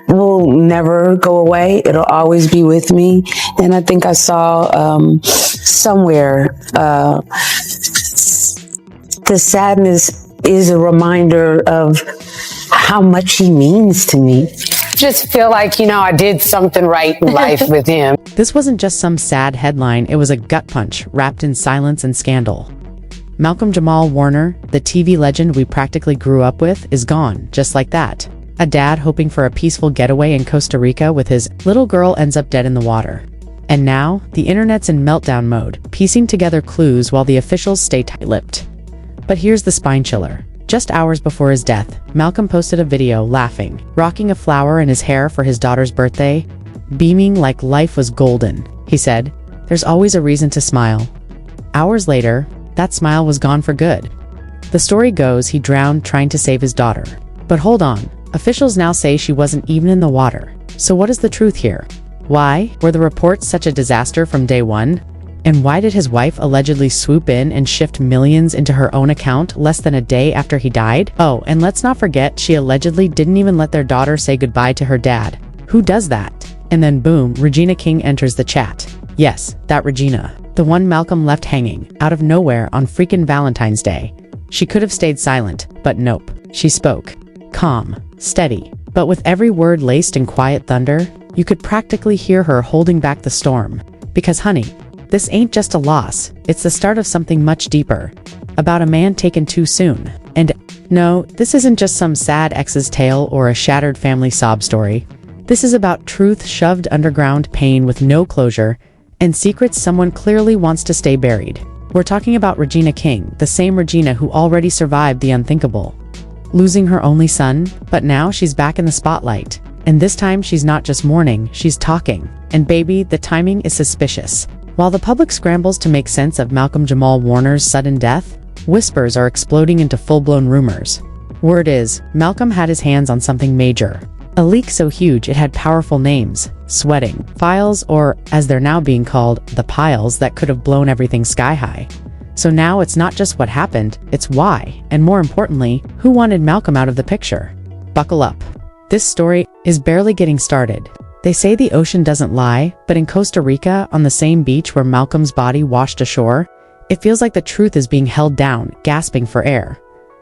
Will never go away. It'll always be with me. And I think I saw somewhere the sadness is a reminder of how much he means to me. Just feel like, I did something right in life with him. This wasn't just some sad headline, it was a gut punch wrapped in silence and scandal. Malcolm Jamal Warner, the TV legend we practically grew up with, is gone, just like that. A dad hoping for a peaceful getaway in Costa Rica with his little girl ends up dead in the water. And now, the internet's in meltdown mode, piecing together clues while the officials stay tight-lipped. But here's the spine chiller. Just hours before his death, Malcolm posted a video laughing, rocking a flower in his hair for his daughter's birthday, beaming like life was golden. He said, "There's always a reason to smile." Hours later, that smile was gone for good. The story goes he drowned trying to save his daughter. But hold on, officials now say she wasn't even in the water. So what is the truth here? Why were the reports such a disaster from day one? And why did his wife allegedly swoop in and shift millions into her own account less than a day after he died? Oh, and let's not forget, she allegedly didn't even let their daughter say goodbye to her dad. Who does that? And then boom, Regina King enters the chat. Yes, that Regina. The one Malcolm left hanging, out of nowhere on freaking Valentine's Day. She could have stayed silent, but nope. She spoke. Calm, steady, but with every word laced in quiet thunder, you could practically hear her holding back the storm. Because honey, this ain't just a loss, it's the start of something much deeper. About a man taken too soon. And no, this isn't just some sad ex's tale or a shattered family sob story. This is about truth shoved underground, pain with no closure, and secrets someone clearly wants to stay buried. We're talking about Regina King, the same Regina who already survived the unthinkable. Losing her only son, but now she's back in the spotlight. And this time she's not just mourning, she's talking. And baby, the timing is suspicious. While the public scrambles to make sense of Malcolm Jamal Warner's sudden death, whispers are exploding into full-blown rumors. Word is, Malcolm had his hands on something major. A leak so huge it had powerful names, sweating, files, or, as they're now being called, the piles that could have blown everything sky-high. So now it's not just what happened, it's why, and more importantly, who wanted Malcolm out of the picture. Buckle up. This story is barely getting started. They say the ocean doesn't lie, but in Costa Rica, on the same beach where Malcolm's body washed ashore, it feels like the truth is being held down, gasping for air.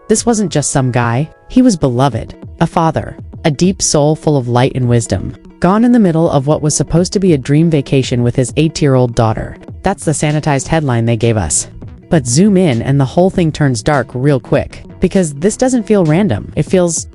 This wasn't just some guy, he was beloved, a father, a deep soul full of light and wisdom, gone in the middle of what was supposed to be a dream vacation with his 8-year-old daughter. That's the sanitized headline they gave us. But zoom in and the whole thing turns dark real quick, because this doesn't feel random, it feels ...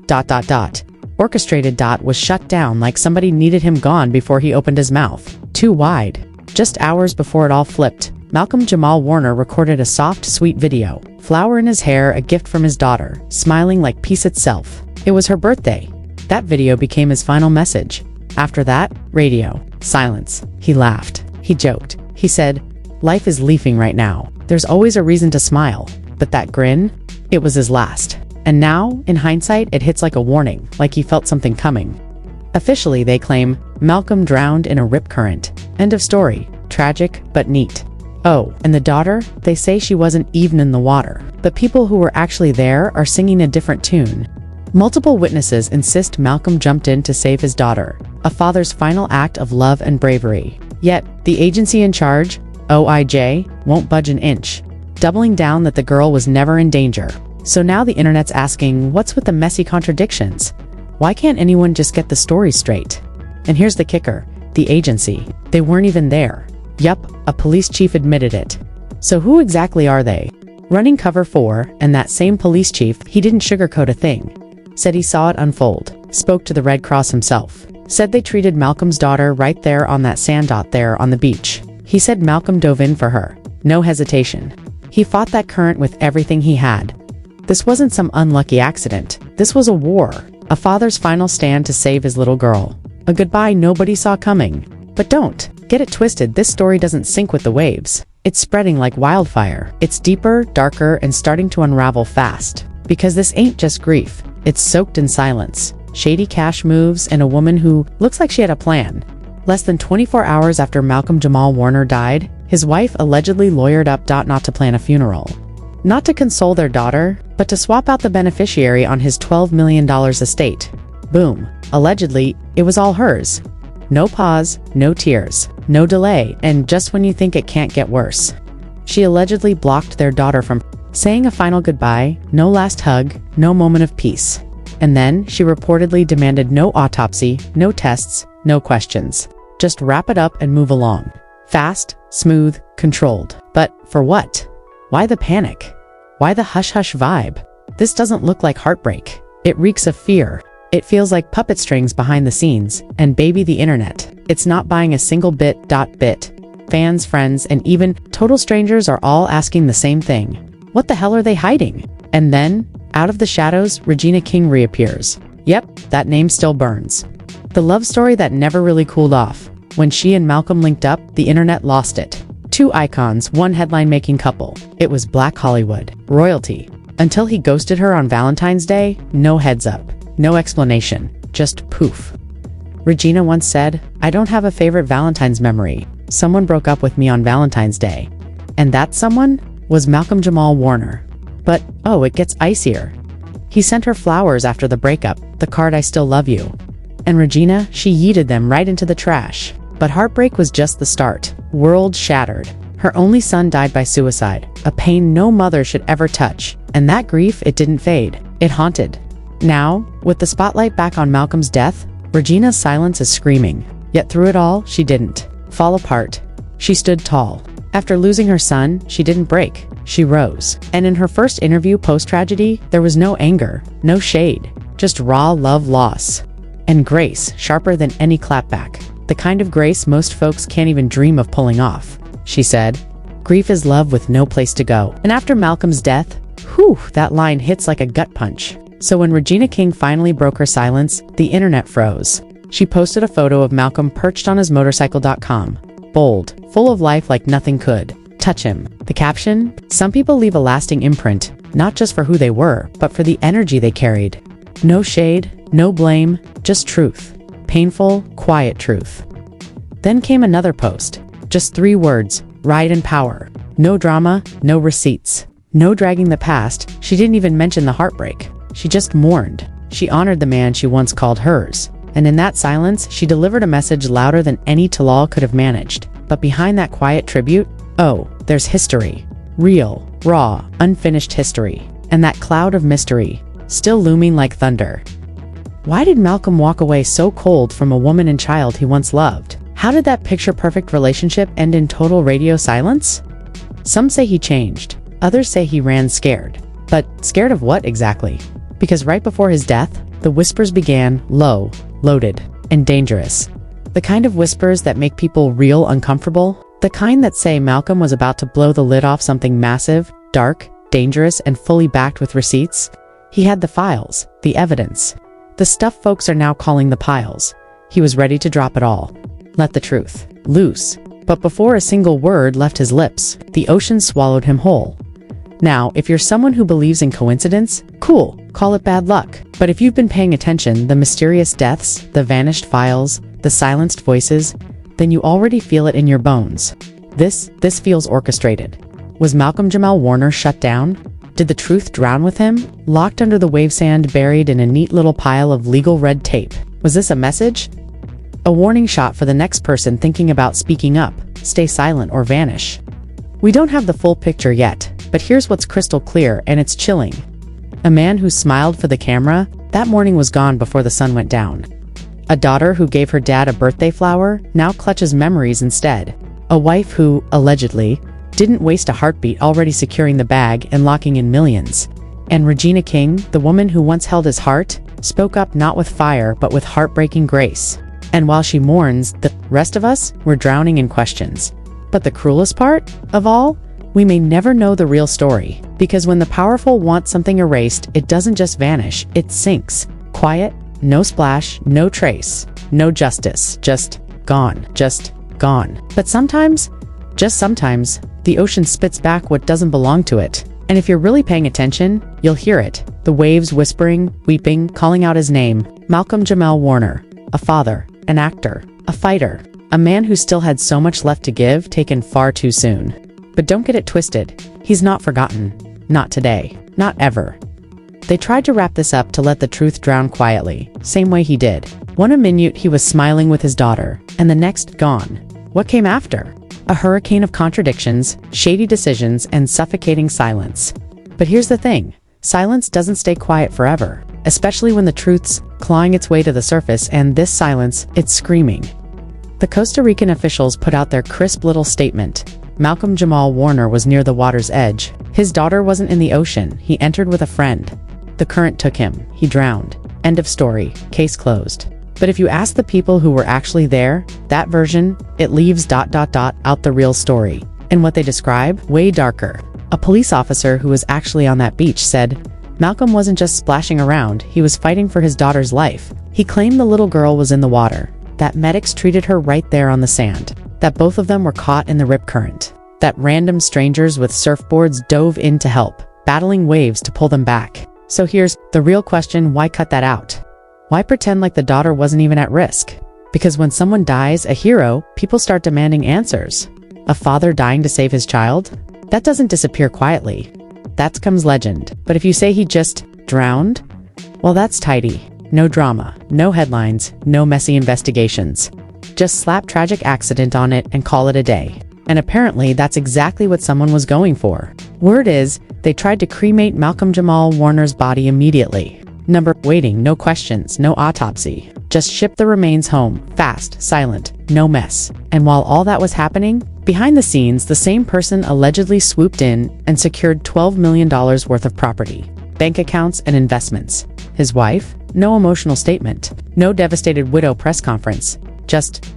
Orchestrated. Was shut down like somebody needed him gone before he opened his mouth. Too wide. Just hours before it all flipped, Malcolm Jamal Warner recorded a soft, sweet video. Flower in his hair, a gift from his daughter, smiling like peace itself. It was her birthday. That video became his final message. After that, radio. Silence. He laughed. He joked. He said, "Life is leafing right now. There's always a reason to smile." But that grin? It was his last. And now, in hindsight, it hits like a warning, like he felt something coming. Officially, they claim, Malcolm drowned in a rip current. End of story. Tragic, but neat. Oh, and the daughter? They say she wasn't even in the water. But people who were actually there are singing a different tune. Multiple witnesses insist Malcolm jumped in to save his daughter, a father's final act of love and bravery. Yet, the agency in charge, OIJ, won't budge an inch, doubling down that the girl was never in danger. So now the internet's asking, what's with the messy contradictions? Why can't anyone just get the story straight? And here's the kicker, the agency. They weren't even there. Yup, a police chief admitted it. So who exactly are they? Running cover for, and that same police chief, he didn't sugarcoat a thing. Said he saw it unfold, spoke to the Red Cross himself. Said they treated Malcolm's daughter right there on that sand dot there on the beach. He said Malcolm dove in for her. No hesitation. He fought that current with everything he had. This wasn't some unlucky accident. This was a war. A father's final stand to save his little girl. A goodbye nobody saw coming. But don't get it twisted, this story doesn't sink with the waves. It's spreading like wildfire. It's deeper, darker, and starting to unravel fast. Because this ain't just grief. It's soaked in silence, shady cash moves, and a woman who looks like she had a plan. Less than 24 hours after Malcolm Jamal Warner died, his wife allegedly lawyered up not to plan a funeral. Not to console their daughter, but to swap out the beneficiary on his $12 million estate. Boom. Allegedly, it was all hers. No pause, no tears, no delay, and just when you think it can't get worse. She allegedly blocked their daughter from saying a final goodbye, no last hug, no moment of peace. And then she reportedly demanded no autopsy, no tests, no questions. Just wrap it up and move along. Fast, smooth, controlled. But for what? Why the panic? Why the hush-hush vibe? This doesn't look like heartbreak. It reeks of fear. It feels like puppet strings behind the scenes, and baby the internet. It's not buying a single bit. Fans, friends, and even total strangers are all asking the same thing. What the hell are they hiding? And then, out of the shadows, Regina King reappears. Yep, that name still burns. The love story that never really cooled off. When she and Malcolm linked up, the internet lost it. Two icons, one headline-making couple. It was Black Hollywood, royalty. Until he ghosted her on Valentine's Day, no heads up, no explanation, just poof. Regina once said, "I don't have a favorite Valentine's memory. Someone broke up with me on Valentine's Day." And that someone was Malcolm Jamal Warner. But, oh, it gets icier. He sent her flowers after the breakup, the card "I still love you." And Regina, she yeeted them right into the trash. But heartbreak was just the start. World shattered. Her only son died by suicide, a pain no mother should ever touch. And that grief, it didn't fade. It haunted. Now, with the spotlight back on Malcolm's death, Regina's silence is screaming. Yet through it all, she didn't fall apart. She stood tall. After losing her son, she didn't break. She rose. And in her first interview post-tragedy, there was no anger, no shade, just raw love loss. And grace, sharper than any clapback. The kind of grace most folks can't even dream of pulling off. She said, "Grief is love with no place to go." And after Malcolm's death, whew, that line hits like a gut punch. So when Regina King finally broke her silence, the internet froze. She posted a photo of Malcolm perched on his motorcycle.com. Bold, full of life like nothing could touch him. The caption, "Some people leave a lasting imprint, not just for who they were, but for the energy they carried." No shade, no blame, just truth. Painful, quiet truth. Then came another post. Just 3 words, "Ride and power." No drama, no receipts. No dragging the past. She didn't even mention the heartbreak. She just mourned. She honored the man she once called hers. And in that silence, she delivered a message louder than any Talal could have managed. But behind that quiet tribute, oh, there's history. Real, raw, unfinished history. And that cloud of mystery, still looming like thunder. Why did Malcolm walk away so cold from a woman and child he once loved? How did that picture-perfect relationship end in total radio silence? Some say he changed. Others say he ran scared. But scared of what exactly? Because right before his death, the whispers began low, loaded, and dangerous. The kind of whispers that make people real uncomfortable. The kind that say Malcolm was about to blow the lid off something massive, dark, dangerous, and fully backed with receipts. He had the files, the evidence. The stuff folks are now calling the piles. He was ready to drop it all. Let the truth loose. But before a single word left his lips, the ocean swallowed him whole. Now, if you're someone who believes in coincidence, cool, call it bad luck. But if you've been paying attention, the mysterious deaths, the vanished files, the silenced voices, then you already feel it in your bones. This feels orchestrated. Was Malcolm Jamal Warner shut down? Did the truth drown with him? Locked under the wave sand, buried in a neat little pile of legal red tape. Was this a message? A warning shot for the next person thinking about speaking up, stay silent, or vanish. We don't have the full picture yet, but here's what's crystal clear, and it's chilling. A man who smiled for the camera, that morning was gone before the sun went down. A daughter who gave her dad a birthday flower, now clutches memories instead. A wife who, allegedly, didn't waste a heartbeat already securing the bag and locking in millions. And Regina King, the woman who once held his heart, spoke up not with fire but with heartbreaking grace. And while she mourns, the rest of us were drowning in questions. But the cruelest part of all? We may never know the real story. Because when the powerful want something erased, it doesn't just vanish, it sinks. Quiet, no splash, no trace, no justice, just gone, just gone. But sometimes, just sometimes, the ocean spits back what doesn't belong to it. And if you're really paying attention, you'll hear it. The waves whispering, weeping, calling out his name. Malcolm Jamal Warner. A father, an actor, a fighter. A man who still had so much left to give, taken far too soon. But don't get it twisted. He's not forgotten. Not today. Not ever. They tried to wrap this up to let the truth drown quietly, same way he did. 1 minute he was smiling with his daughter, and the next gone. What came after? A hurricane of contradictions, shady decisions, and suffocating silence. But here's the thing. Silence doesn't stay quiet forever, especially when the truth's clawing its way to the surface, and this silence, it's screaming. The Costa Rican officials put out their crisp little statement. Malcolm Jamal Warner was near the water's edge. His daughter wasn't in the ocean. He entered with a friend. The current took him. He drowned. End of story. Case closed. But if you ask the people who were actually there, that version, it leaves ... out the real story. And what they describe, way darker. A police officer who was actually on that beach said, Malcolm wasn't just splashing around, he was fighting for his daughter's life. He claimed the little girl was in the water, that medics treated her right there on the sand, that both of them were caught in the rip current, that random strangers with surfboards dove in to help, battling waves to pull them back. So here's the real question: why cut that out? Why pretend like the daughter wasn't even at risk? Because when someone dies, a hero, people start demanding answers. A father dying to save his child? That doesn't disappear quietly. That comes legend. But if you say he just drowned, well, that's tidy. No drama, no headlines, no messy investigations. Just slap tragic accident on it and call it a day. And apparently that's exactly what someone was going for. Word is, they tried to cremate Malcolm Jamal Warner's body immediately. Waiting, no questions, no autopsy. Just ship the remains home, fast, silent, no mess. And while all that was happening, behind the scenes, the same person allegedly swooped in and secured $12 million worth of property, bank accounts, and investments. His wife? No emotional statement. No devastated widow press conference. Just ...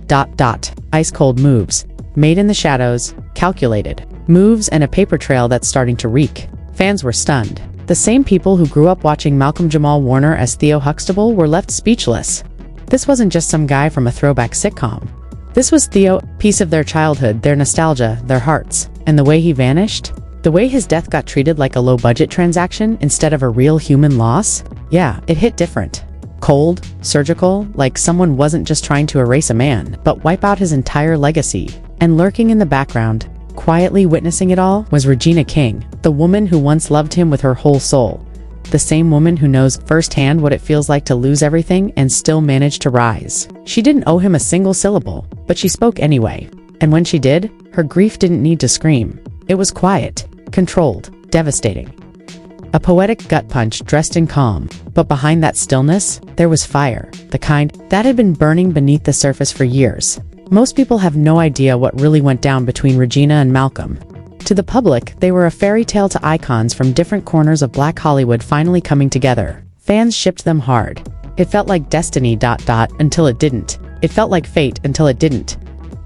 ice cold moves. Made in the shadows, calculated. Moves and a paper trail that's starting to reek. Fans were stunned. The same people who grew up watching Malcolm Jamal Warner as Theo Huxtable were left speechless. This wasn't just some guy from a throwback sitcom. This was Theo, piece of their childhood, their nostalgia, their hearts. And the way he vanished? The way his death got treated like a low-budget transaction instead of a real human loss? Yeah, it hit different. Cold, surgical, like someone wasn't just trying to erase a man, but wipe out his entire legacy. And lurking in the background, quietly witnessing it all, was Regina King, the woman who once loved him with her whole soul. The same woman who knows firsthand what it feels like to lose everything and still manage to rise. She didn't owe him a single syllable, but she spoke anyway. And when she did, her grief didn't need to scream. It was quiet, controlled, devastating. A poetic gut punch dressed in calm, but behind that stillness, there was fire, the kind that had been burning beneath the surface for years. Most people have no idea what really went down between Regina and Malcolm. To the public, they were a fairy tale to icons from different corners of Black Hollywood finally coming together. Fans shipped them hard. It felt like destiny ... until it didn't. It felt like fate until it didn't.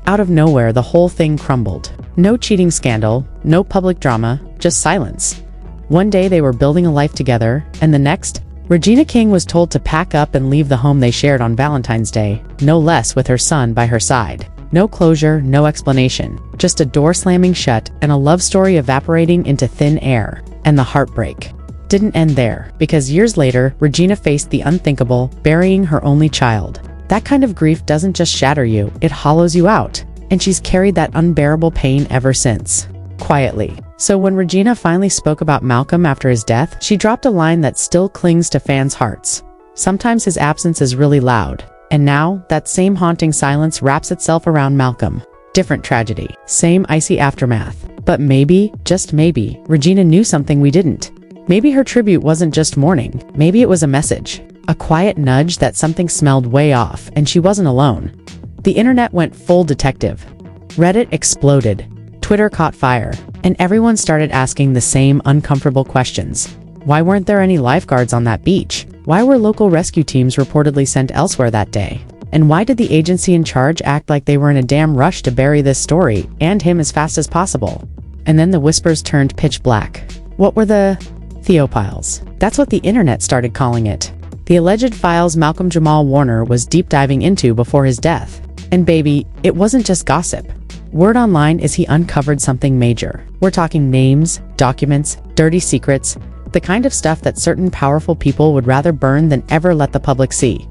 Out of nowhere, the whole thing crumbled. No cheating scandal, no public drama, just silence. One day they were building a life together, and the next, Regina King was told to pack up and leave the home they shared on Valentine's Day, no less, with her son by her side. No closure, no explanation, just a door slamming shut and a love story evaporating into thin air. And the heartbreak didn't end there, because years later, Regina faced the unthinkable, burying her only child. That kind of grief doesn't just shatter you, it hollows you out. And she's carried that unbearable pain ever since. Quietly. So when Regina finally spoke about Malcolm after his death, she dropped a line that still clings to fans' hearts. Sometimes his absence is really loud. And now, that same haunting silence wraps itself around Malcolm. Different tragedy. Same icy aftermath. But maybe, just maybe, Regina knew something we didn't. Maybe her tribute wasn't just mourning. Maybe it was a message. A quiet nudge that something smelled way off, and she wasn't alone. The internet went full detective. Reddit exploded. Twitter caught fire. And everyone started asking the same uncomfortable questions. Why weren't there any lifeguards on that beach? Why were local rescue teams reportedly sent elsewhere that day? And why did the agency in charge act like they were in a damn rush to bury this story, and him, as fast as possible? And then the whispers turned pitch black. What were the Theophiles? That's what the internet started calling it. The alleged files Malcolm Jamal Warner was deep diving into before his death. And baby, it wasn't just gossip. Word online is he uncovered something major. We're talking names, documents, dirty secrets, the kind of stuff that certain powerful people would rather burn than ever let the public see.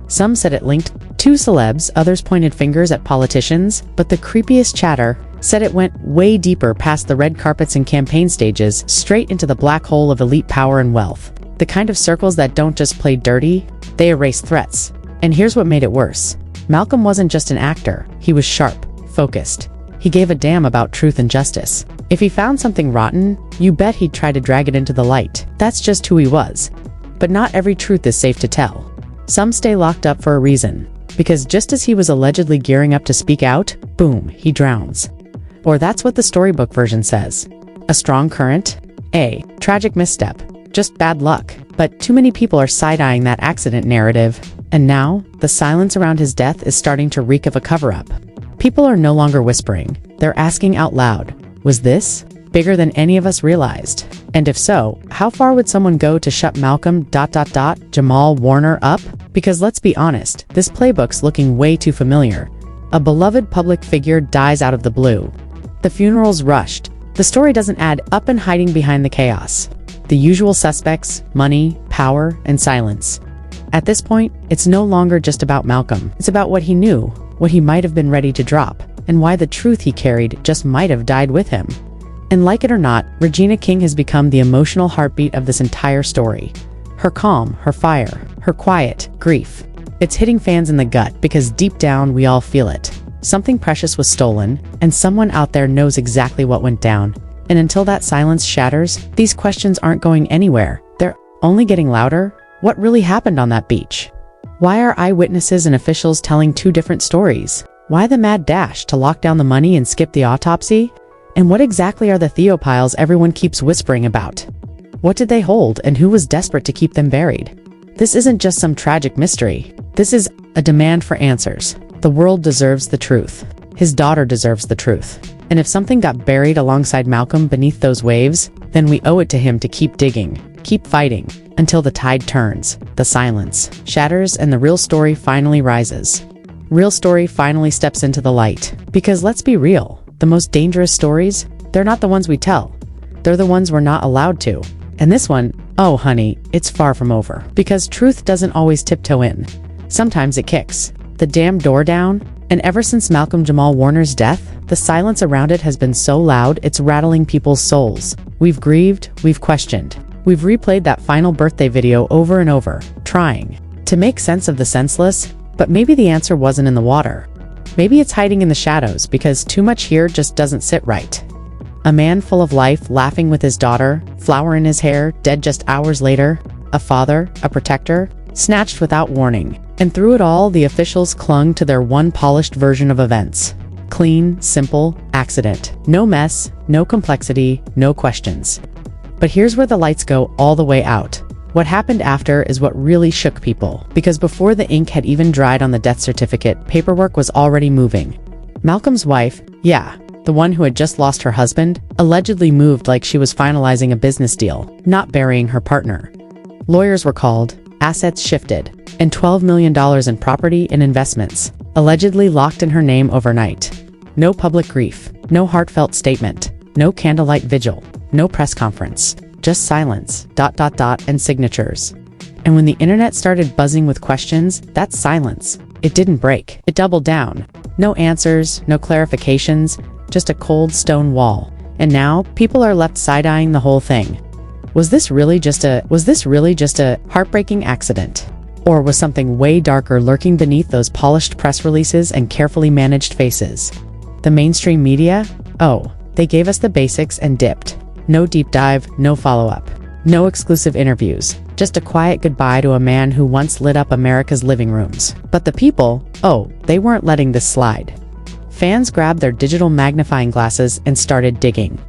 Some said it linked to celebs, others pointed fingers at politicians, but the creepiest chatter, said it went way deeper past the red carpets and campaign stages, straight into the black hole of elite power and wealth. The kind of circles that don't just play dirty, they erase threats. And here's what made it worse. Malcolm wasn't just an actor, he was sharp, focused. He gave a damn about truth and justice. If he found something rotten, you bet he'd try to drag it into the light. That's just who he was. But not every truth is safe to tell. Some stay locked up for a reason. Because just as he was allegedly gearing up to speak out, boom, he drowns. Or that's what the storybook version says. A strong current? A tragic misstep. Just bad luck. But too many people are side-eyeing that accident narrative. And now, the silence around his death is starting to reek of a cover-up. People are no longer whispering. They're asking out loud, was this bigger than any of us realized? And if so, how far would someone go to shut Malcolm Jamal Warner up? Because let's be honest, this playbook's looking way too familiar. A beloved public figure dies out of the blue. The funeral's rushed. The story doesn't add up and hiding behind the chaos. The usual suspects, money, power, and silence. At this point, it's no longer just about Malcolm. It's about what he knew, what he might have been ready to drop, and why the truth he carried just might have died with him. And like it or not, Regina King has become the emotional heartbeat of this entire story. Her calm, her fire, her quiet grief. It's hitting fans in the gut because deep down we all feel it. Something precious was stolen, and someone out there knows exactly what went down. And until that silence shatters, these questions aren't going anywhere. They're only getting louder. What really happened on that beach? Why are eyewitnesses and officials telling two different stories? Why the mad dash to lock down the money and skip the autopsy? And what exactly are the Theopiles everyone keeps whispering about? What did they hold, and who was desperate to keep them buried? This isn't just some tragic mystery. This is a demand for answers. The world deserves the truth. His daughter deserves the truth. And if something got buried alongside Malcolm beneath those waves, then we owe it to him to keep digging, keep fighting, until the tide turns, the silence shatters, and the real story finally rises. Real story finally steps into the light. Because let's be real, the most dangerous stories, they're not the ones we tell. They're the ones we're not allowed to. And this one, oh honey, it's far from over. Because truth doesn't always tiptoe in. Sometimes it kicks the damn door down. And ever since Malcolm Jamal Warner's death, the silence around it has been so loud it's rattling people's souls. We've grieved, we've questioned. We've replayed that final birthday video over and over, trying to make sense of the senseless, but maybe the answer wasn't in the water. Maybe it's hiding in the shadows because too much here just doesn't sit right. A man full of life laughing with his daughter, flower in his hair, dead just hours later. A father, a protector, snatched without warning. And through it all, the officials clung to their one polished version of events. Clean, simple, accident. No mess, no complexity, no questions. But here's where the lights go all the way out. What happened after is what really shook people, because before the ink had even dried on the death certificate, paperwork was already moving. Malcolm's wife, the one who had just lost her husband, allegedly moved like she was finalizing a business deal, not burying her partner. Lawyers were called, assets shifted, and $12 million in property and investments, allegedly locked in her name overnight. No public grief, no heartfelt statement, no candlelight vigil, no press conference, just silence, and signatures. And when the internet started buzzing with questions, that silence, it didn't break, it doubled down. No answers, no clarifications, just a cold stone wall. And now, people are left side-eyeing the whole thing. Was this really just a heartbreaking accident? Or was something way darker lurking beneath those polished press releases and carefully managed faces? The mainstream media? Oh, they gave us the basics and dipped. No deep dive, no follow-up. No exclusive interviews. Just a quiet goodbye to a man who once lit up America's living rooms. But the people, they weren't letting this slide. Fans grabbed their digital magnifying glasses and started digging.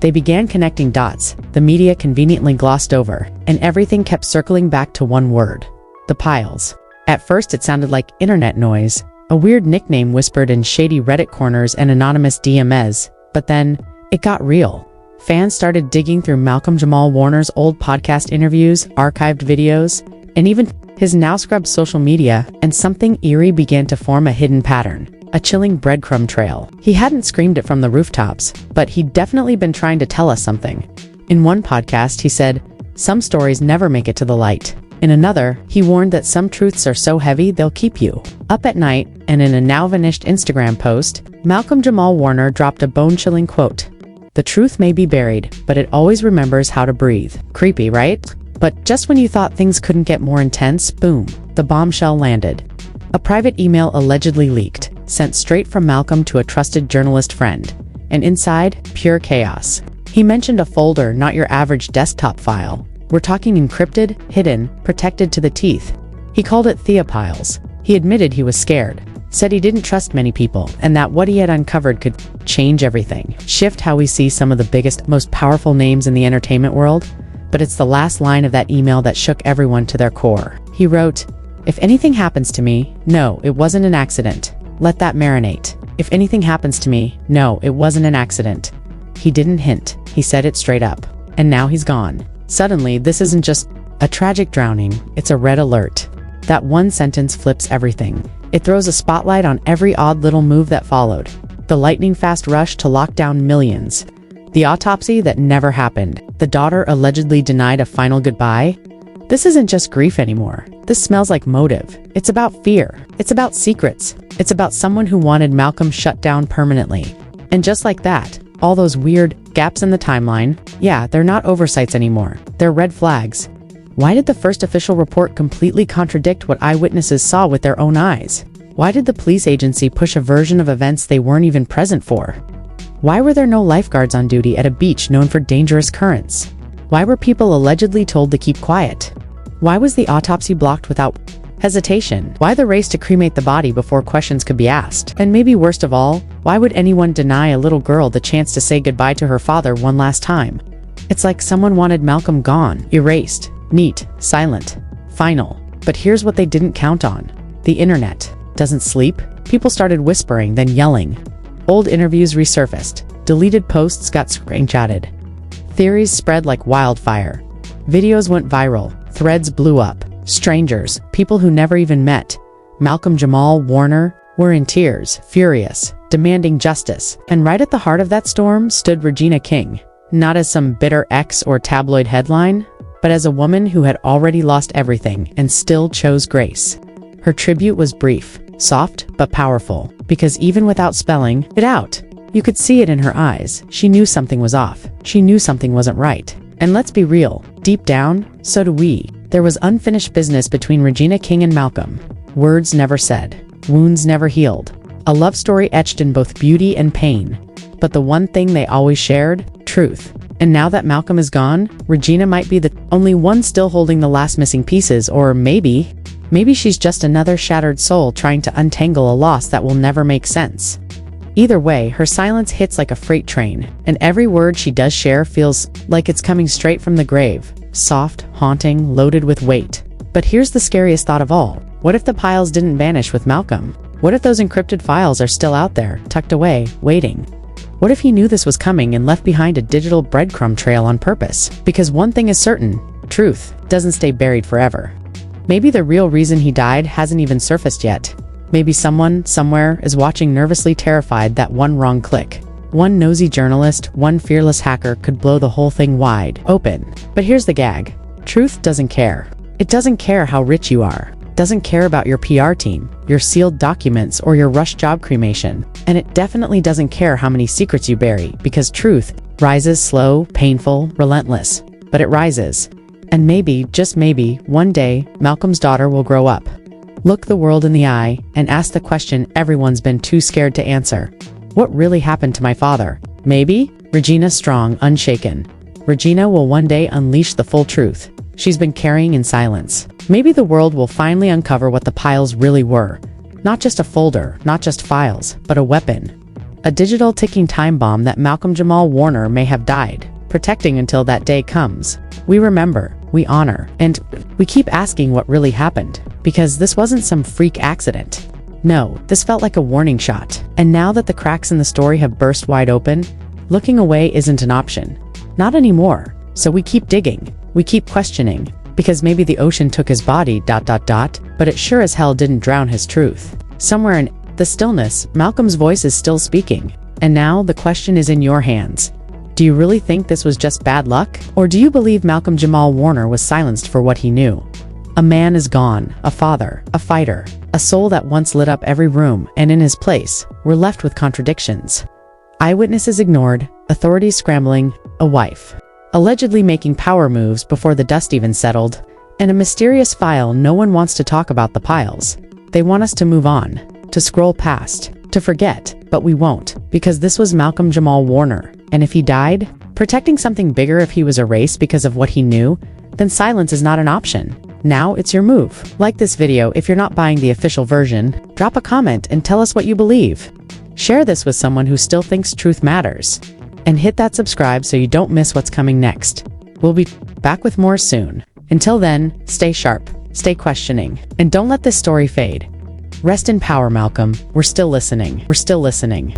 They began connecting dots, the media conveniently glossed over, and everything kept circling back to one word: the piles. At first it sounded like internet noise, a weird nickname whispered in shady Reddit corners and anonymous DMs, but then it got real. Fans started digging through Malcolm Jamal Warner's old podcast interviews, archived videos, and even his now scrubbed social media, and something eerie began to form a hidden pattern. A chilling breadcrumb trail. He hadn't screamed it from the rooftops, but he'd definitely been trying to tell us something. In one podcast, he said, "Some stories never make it to the light. In another, he warned that some truths are so heavy they'll keep you up at night, and in a now-vanished Instagram post, Malcolm Jamal Warner dropped a bone-chilling quote. "The truth may be buried, but it always remembers how to breathe." Creepy, right? But just when you thought things couldn't get more intense, boom, the bombshell landed. A private email allegedly leaked, sent straight from Malcolm to a trusted journalist friend. And inside, pure chaos. He mentioned a folder, not your average desktop file. We're talking encrypted, hidden, protected to the teeth. He called it Theopiles. He admitted he was scared, said he didn't trust many people, and that what he had uncovered could change everything, shift how we see some of the biggest, most powerful names in the entertainment world. But it's the last line of that email that shook everyone to their core. He wrote, "If anything happens to me, no, it wasn't an accident. Let that marinate. If anything happens to me, no, it wasn't an accident." He didn't hint, he said it straight up. And now he's gone. Suddenly, this isn't just a tragic drowning, it's a red alert. That one sentence flips everything. It throws a spotlight on every odd little move that followed. The lightning-fast rush to lock down millions. The autopsy that never happened. The daughter allegedly denied a final goodbye. This isn't just grief anymore. This smells like motive. It's about fear. It's about secrets. It's about someone who wanted Malcolm shut down permanently. And just like that, all those weird gaps in the timeline, yeah, they're not oversights anymore. They're red flags. Why did the first official report completely contradict what eyewitnesses saw with their own eyes? Why did the police agency push a version of events they weren't even present for? Why were there no lifeguards on duty at a beach known for dangerous currents? Why were people allegedly told to keep quiet? Why was the autopsy blocked without hesitation? Why the race to cremate the body before questions could be asked? And maybe worst of all, why would anyone deny a little girl the chance to say goodbye to her father one last time? It's like someone wanted Malcolm gone, erased, neat, silent, final. But here's what they didn't count on. The internet doesn't sleep. People started whispering, then yelling. Old interviews resurfaced. Deleted posts got screenshotted. Theories spread like wildfire. Videos went viral. Threads blew up. Strangers, people who never even met, Malcolm Jamal Warner, were in tears, furious, demanding justice. And right at the heart of that storm stood Regina King. Not as some bitter ex or tabloid headline, but as a woman who had already lost everything and still chose grace. Her tribute was brief, soft, but powerful, because even without spelling it out, you could see it in her eyes. She knew something was off. She knew something wasn't right. And let's be real, deep down, so do we. There was unfinished business between Regina King and Malcolm. Words never said. Wounds never healed. A love story etched in both beauty and pain. But the one thing they always shared, truth. And now that Malcolm is gone, Regina might be the only one still holding the last missing pieces, or maybe she's just another shattered soul trying to untangle a loss that will never make sense. Either way, her silence hits like a freight train, and every word she does share feels like it's coming straight from the grave. Soft, haunting, loaded with weight. But here's the scariest thought of all. What if the piles didn't vanish with Malcolm? What if those encrypted files are still out there, tucked away, waiting? What if he knew this was coming and left behind a digital breadcrumb trail on purpose? Because one thing is certain, truth doesn't stay buried forever. Maybe the real reason he died hasn't even surfaced yet. Maybe someone, somewhere, is watching nervously terrified that one wrong click. One nosy journalist, one fearless hacker could blow the whole thing wide open. But here's the gag. Truth doesn't care. It doesn't care how rich you are. It doesn't care about your PR team, your sealed documents, or your rush job cremation. And it definitely doesn't care how many secrets you bury, because truth rises slow, painful, relentless. But it rises. And maybe, just maybe, one day, Malcolm's daughter will grow up, look the world in the eye, and ask the question everyone's been too scared to answer. What really happened to my father? Maybe Regina strong, unshaken. Regina will one day unleash the full truth she's been carrying in silence. Maybe the world will finally uncover what the piles really were. Not just a folder, not just files, but a weapon. A digital ticking time bomb that Malcolm Jamal Warner may have died protecting until that day comes. We remember, we honor, and we keep asking what really happened, because this wasn't some freak accident. No, this felt like a warning shot. And now that the cracks in the story have burst wide open, looking away isn't an option. Not anymore. So we keep digging. We keep questioning. Because maybe the ocean took his body, but it sure as hell didn't drown his truth. Somewhere in the stillness, Malcolm's voice is still speaking. And now the question is in your hands. Do you really think this was just bad luck? Or do you believe Malcolm Jamal Warner was silenced for what he knew? A man is gone, a father, a fighter, a soul that once lit up every room, and in his place, we're left with contradictions. Eyewitnesses ignored, authorities scrambling, a wife allegedly making power moves before the dust even settled, and a mysterious file no one wants to talk about. The piles. They want us to move on, to scroll past, to forget, but we won't, because this was Malcolm Jamal Warner, and if he died, protecting something bigger if he was erased because of what he knew, then silence is not an option. Now it's your move. Like this video if you're not buying the official version, drop a comment and tell us what you believe. Share this with someone who still thinks truth matters. And hit that subscribe so you don't miss what's coming next. We'll be back with more soon. Until then, stay sharp, stay questioning, and don't let this story fade. Rest in power, Malcolm. We're still listening. We're still listening.